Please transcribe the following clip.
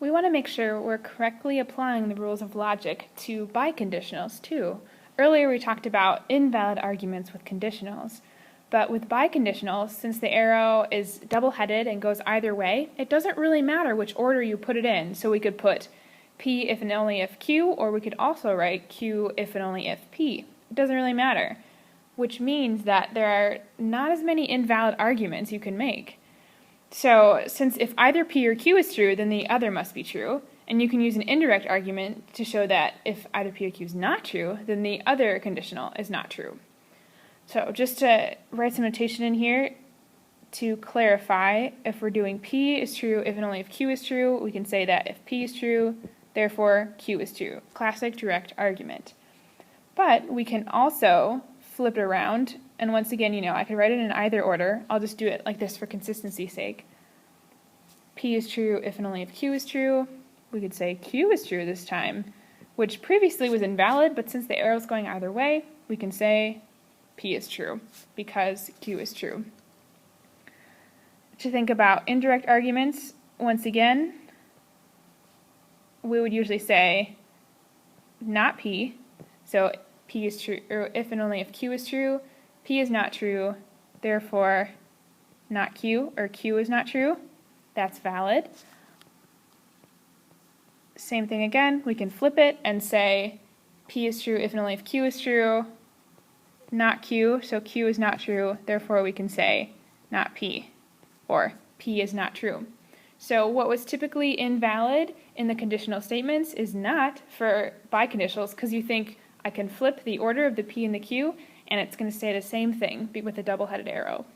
We want to make sure we're correctly applying the rules of logic to biconditionals too. Earlier we talked about invalid arguments with conditionals, but with biconditionals, since the arrow is double-headed and goes either way, it doesn't really matter which order you put it in. So we could put P if and only if Q, or we could also write Q if and only if P. It doesn't really matter, which means that there are not as many invalid arguments you can make. So since if either P or Q is true, then the other must be true. And you can use an indirect argument to show that if either P or Q is not true, then the other conditional is not true. So just to write some notation in here to clarify, if we're doing P is true if and only if Q is true, we can say that if P is true, therefore Q is true. Classic direct argument. But we can also flip it around, and once again, I could write it in either order. I'll just do it like this for consistency's sake. P is true if and only if Q is true. We could say Q is true this time, which previously was invalid, but since the arrow is going either way, we can say P is true because Q is true. To think about indirect arguments, once again, we would usually say not P, so P is true, or if and only if Q is true, P is not true, therefore not Q, or Q is not true. That's valid. Same thing again, we can flip it and say P is true if and only if Q is true, not Q, so Q is not true, therefore we can say not P, or P is not true. So what was typically invalid in the conditional statements is not for biconditionals, because you think I can flip the order of the P and the Q, and it's going to say the same thing with a double-headed arrow.